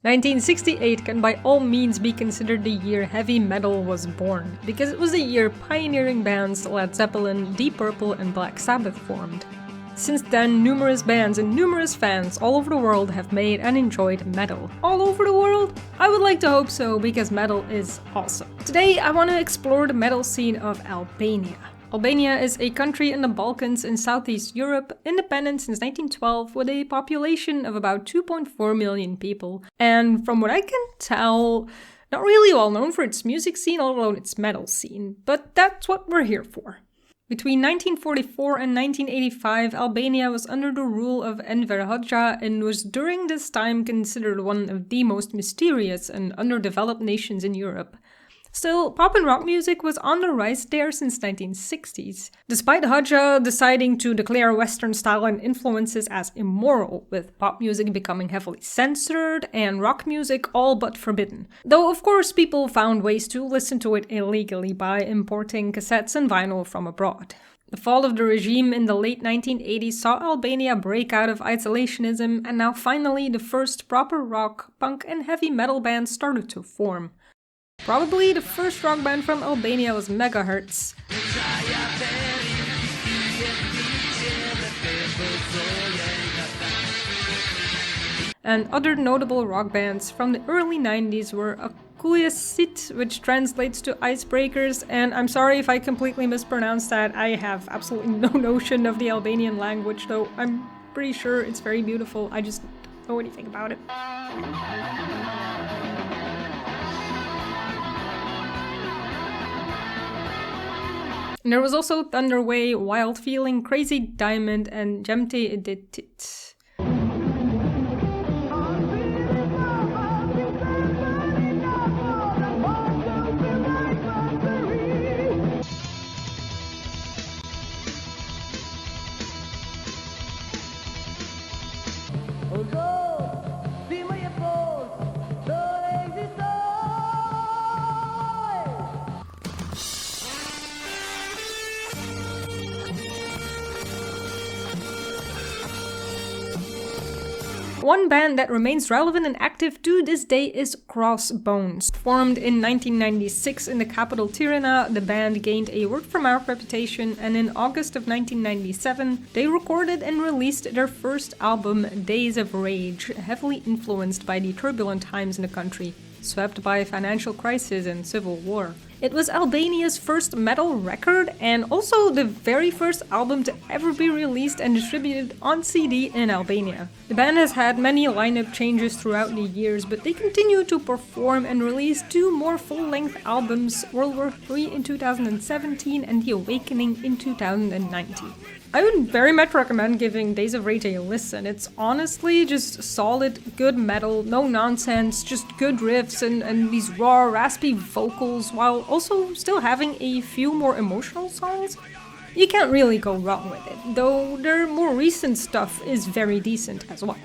1968 can by all means be considered the year heavy metal was born, because it was the year pioneering bands Led Zeppelin, Deep Purple and Black Sabbath formed. Since then, numerous bands and numerous fans all over the world have made and enjoyed metal. All over the world? I would like to hope so, because metal is awesome. Today I want to explore the metal scene of Albania. Albania is a country in the Balkans in Southeast Europe, independent since 1912 with a population of about 2.4 million people. And from what I can tell, not really well known for its music scene, let alone its metal scene. But that's what we're here for. Between 1944 and 1985, Albania was under the rule of Enver Hoxha and was during this time considered one of the most mysterious and underdeveloped nations in Europe. Still, pop and rock music was on the rise there since 1960s, despite Hoxha deciding to declare Western style and influences as immoral, with pop music becoming heavily censored and rock music all but forbidden. Though of course people found ways to listen to it illegally by importing cassettes and vinyl from abroad. The fall of the regime in the late 1980s saw Albania break out of isolationism, and now finally the first proper rock, punk and heavy metal bands started to form. Probably the first rock band from Albania was Megahertz. And other notable rock bands from the early 90s were Akuyesit, which translates to icebreakers, and I'm sorry if I completely mispronounced that. I have absolutely no notion of the Albanian language, though I'm pretty sure it's very beautiful. I just don't know anything about it. And there was also Thunderway, Wild Feeling, Crazy Diamond, and Jemte Editit. One band that remains relevant and active to this day is Crossbones. Formed in 1996 in the capital Tirana, the band gained a word-for-mouth reputation, and in August of 1997 they recorded and released their first album, Days of Rage, heavily influenced by the turbulent times in the country, swept by financial crisis and civil war. It was Albania's first metal record and also the very first album to ever be released and distributed on CD in Albania. The band has had many lineup changes throughout the years, but they continue to perform and release two more full-length albums, World War III in 2017 and The Awakening in 2019. I would very much recommend giving Days of Rage a listen. It's honestly just solid, good metal, no nonsense, just good riffs and these raw, raspy vocals, while also still having a few more emotional songs. You can't really go wrong with it, though their more recent stuff is very decent as well.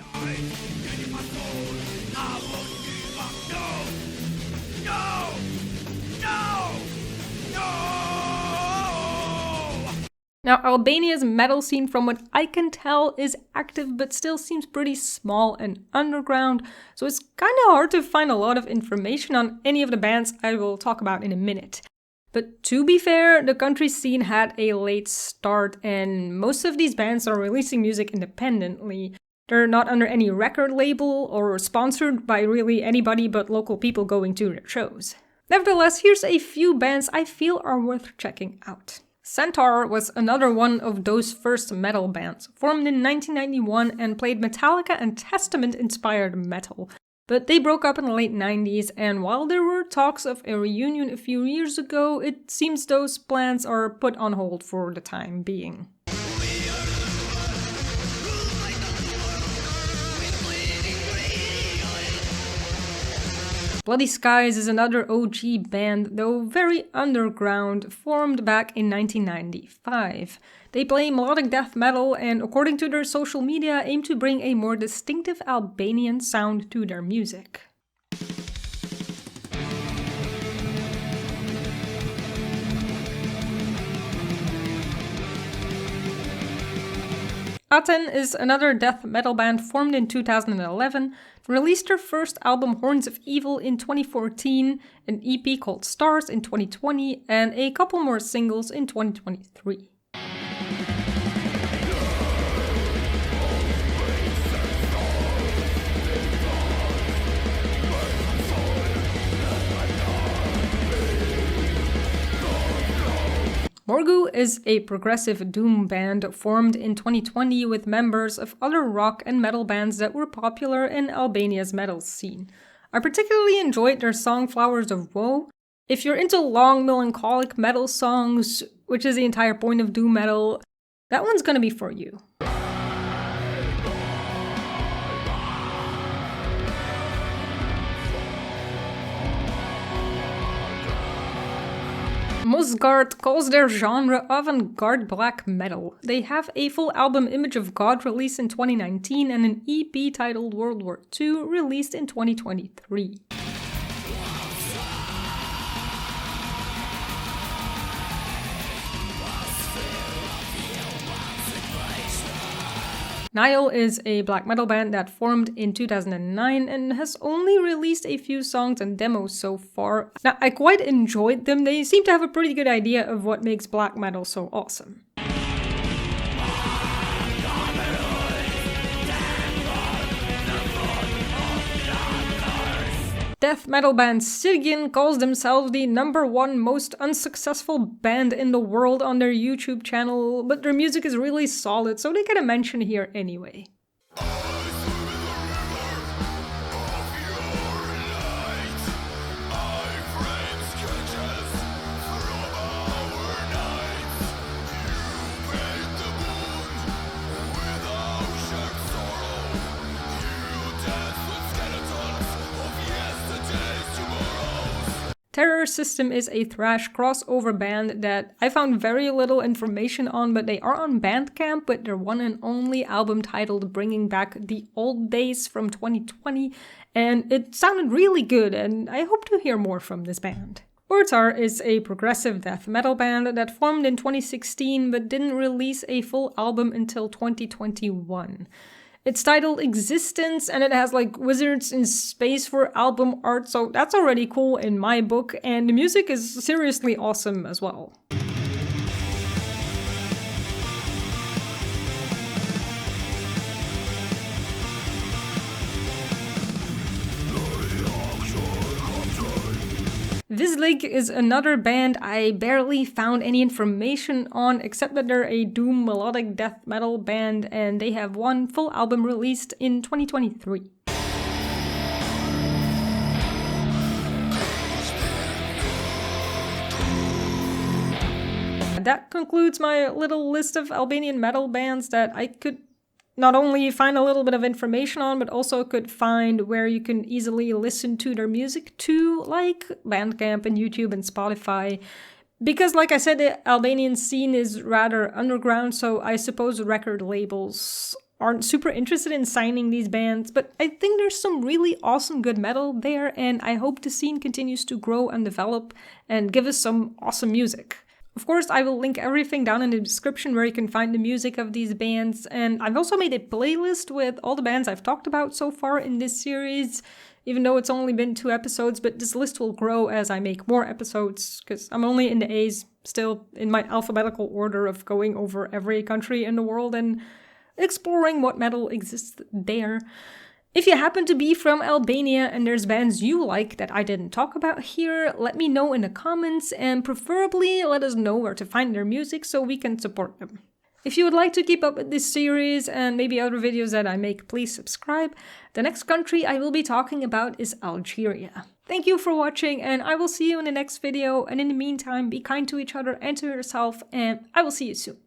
Now, Albania's metal scene, from what I can tell, is active but still seems pretty small and underground, so it's kinda hard to find a lot of information on any of the bands I will talk about in a minute. But to be fair, the country scene had a late start, and most of these bands are releasing music independently. They're not under any record label or sponsored by really anybody but local people going to their shows. Nevertheless, here's a few bands I feel are worth checking out. Centaur was another one of those first metal bands, formed in 1991 and played Metallica and Testament-inspired metal. But they broke up in the late 90s, and while there were talks of a reunion a few years ago, it seems those plans are put on hold for the time being. Bloody Skies is another OG band, though very underground, formed back in 1995. They play melodic death metal and, according to their social media, aim to bring a more distinctive Albanian sound to their music. Aten is another death metal band formed in 2011, released their first album Horns of Evil in 2014, an EP called Stars in 2020, and a couple more singles in 2023. Morgu is a progressive doom band formed in 2020 with members of other rock and metal bands that were popular in Albania's metal scene. I particularly enjoyed their song Flowers of Woe. If you're into long, melancholic metal songs, which is the entire point of doom metal, that one's gonna be for you. Muzgart calls their genre avant-garde black metal. They have a full album Image of God released in 2019 and an EP titled World War II released in 2023. Nihil is a black metal band that formed in 2009 and has only released a few songs and demos so far. Now, I quite enjoyed them. They seem to have a pretty good idea of what makes black metal so awesome. Death metal band Syrgjyn calls themselves the #1 most unsuccessful band in the world on their YouTube channel, but their music is really solid, so they get a mention here anyway. Terror System is a thrash crossover band that I found very little information on, but they are on Bandcamp with their one and only album titled Bringing Back the Old Days from 2020, and it sounded really good, and I hope to hear more from this band. Urtar is a progressive death metal band that formed in 2016 but didn't release a full album until 2021. It's titled Existence, and it has like wizards in space for album art, so that's already cool in my book, and the music is seriously awesome as well. Vislig is another band I barely found any information on, except that they're a doom melodic death metal band and they have one full album released in 2023. That concludes my little list of Albanian metal bands that I could not only find a little bit of information on, but also could find where you can easily listen to their music too, like Bandcamp and YouTube and Spotify. Because like I said, the Albanian scene is rather underground, so I suppose record labels aren't super interested in signing these bands, but I think there's some really awesome good metal there, and I hope the scene continues to grow and develop and give us some awesome music. Of course, I will link everything down in the description where you can find the music of these bands, and I've also made a playlist with all the bands I've talked about so far in this series, even though it's only been 2 episodes, but this list will grow as I make more episodes, because I'm only in the A's, still in my alphabetical order of going over every country in the world and exploring what metal exists there. If you happen to be from Albania and there's bands you like that I didn't talk about here, let me know in the comments and preferably let us know where to find their music so we can support them. If you would like to keep up with this series and maybe other videos that I make, please subscribe. The next country I will be talking about is Algeria. Thank you for watching and I will see you in the next video, and in the meantime be kind to each other and to yourself, and I will see you soon.